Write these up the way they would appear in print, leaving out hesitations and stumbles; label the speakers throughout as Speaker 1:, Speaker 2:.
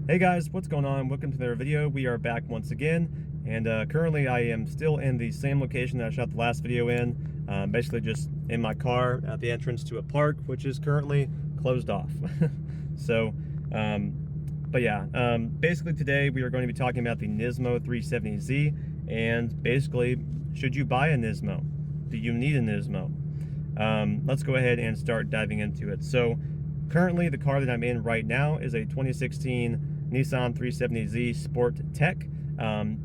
Speaker 1: Hey guys, what's going on? Welcome to another video. We are back once again, and currently I am still in the same location that I shot the last video in, basically just in my car at the entrance to a park, which is currently closed off. So, but yeah, basically today we are going to be talking about the Nismo 370Z, and basically, should you buy a Nismo? Do you need a Nismo? Let's go ahead and start diving into it. So, currently the car that I'm in right now is a 2016 Nissan 370Z Sport Tech.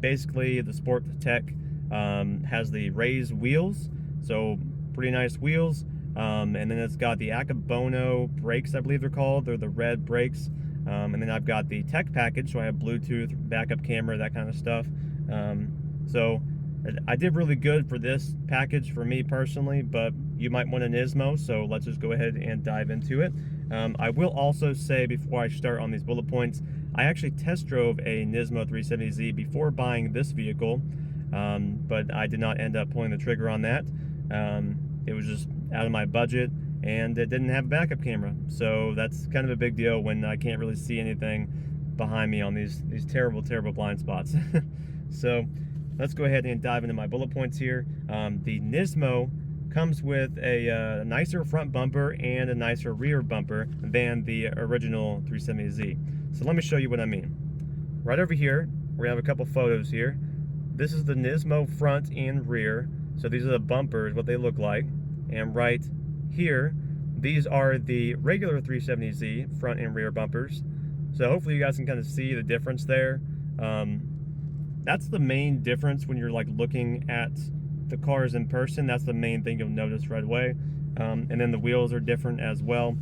Speaker 1: Basically, the Sport Tech has the raised wheels, so pretty nice wheels. And then it's got the Akabono brakes, I believe they're called. They're the red brakes. And then I've got the tech package, so I have Bluetooth, backup camera, that kind of stuff. So I did really good for this package for me personally, but you might want a Nismo, so let's just go ahead and dive into it. I will also say before I start on these bullet points, I actually test drove a Nismo 370Z before buying this vehicle, but I did not end up pulling the trigger on that. It was just out of my budget, and it didn't have a backup camera, so that's kind of a big deal when I can't really see anything behind me on these terrible blind spots. So let's go ahead and dive into my bullet points here. The Nismo comes with a nicer front bumper and a nicer rear bumper than the original 370Z. So let me show you what I mean. Right over here, we have a couple photos here. This is the Nismo front and rear. So these are the bumpers, what they look like. And right here, these are the regular 370Z front and rear bumpers. So hopefully you guys can kind of see the difference there. That's the main difference when you're like looking at the cars in person. That's the main thing you'll notice right away. And then the wheels are different as well.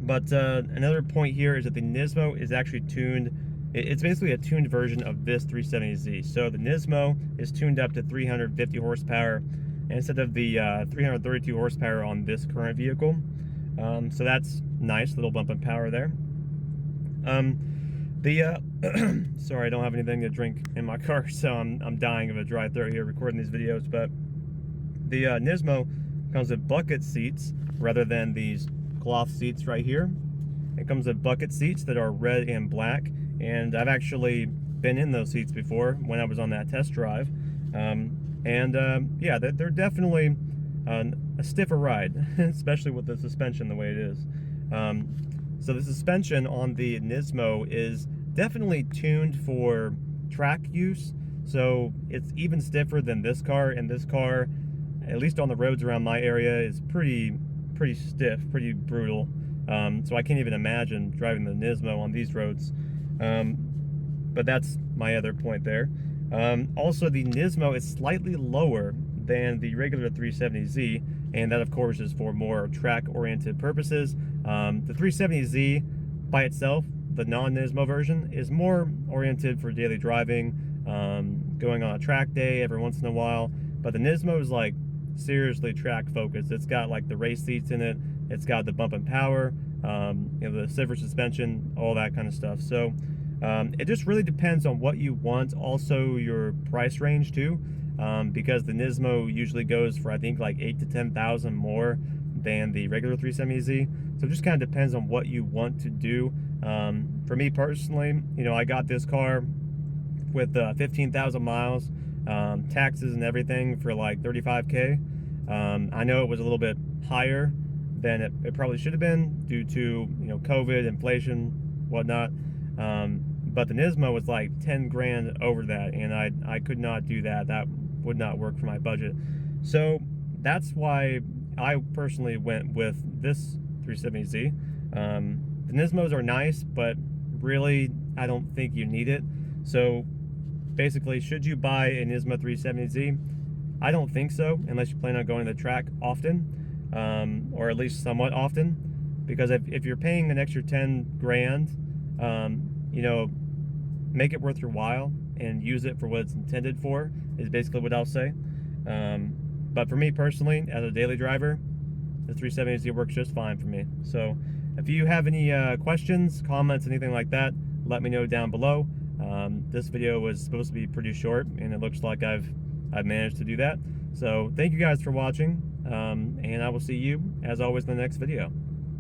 Speaker 1: But another point here is that the Nismo is actually tuned. It's basically a tuned version of this 370Z. So the Nismo is tuned up to 350 horsepower instead of the 332 horsepower on this current vehicle. So that's nice, little bump in power there. Sorry, I don't have anything to drink in my car, so I'm dying of a dry throat here recording these videos. But the Nismo comes with bucket seats rather than these cloth seats right here. It comes with bucket seats that are red and black, and I've actually been in those seats before when I was on that test drive. Yeah, they're definitely a stiffer ride, especially with the suspension the way it is. So the suspension on the Nismo is definitely tuned for track use, so it's even stiffer than this car, and this car, at least on the roads around my area, is pretty stiff, pretty brutal. So I can't even imagine driving the Nismo on these roads. But that's my other point there. Also, the Nismo is slightly lower than the regular 370Z, and that of course is for more track-oriented purposes. The 370Z by itself, the non-Nismo version, is more oriented for daily driving, going on a track day every once in a while. But the Nismo is like seriously track focused. It's got like the race seats in it. It's got the bump and power, you know, the silver suspension, all that kind of stuff. So it just really depends on what you want. Also your price range too, because the Nismo usually goes for I think like 8,000 to 10,000 more than the regular 370Z. So it just kind of depends on what you want to do. For me personally, you know, I got this car with 15,000 miles, taxes and everything for like 35K. I know it was a little bit higher than it probably should have been due to, you know, COVID, inflation, whatnot. But the Nismo was like 10 grand over that, and I could not do that. That would not work for my budget. So that's why I personally went with this 370Z. The Nismos are nice, but really I don't think you need it. So basically, should you buy a Nismo 370Z? I don't think so, unless you plan on going to the track often, or at least somewhat often. Because if you're paying an extra 10 grand, you know, make it worth your while and use it for what it's intended for, is basically what I'll say. But for me personally, as a daily driver, the 370Z works just fine for me. So if you have any questions, comments, anything like that, let me know down below. This video was supposed to be pretty short, and it looks like I've managed to do that. So thank you guys for watching, and I will see you, as always, in the next video.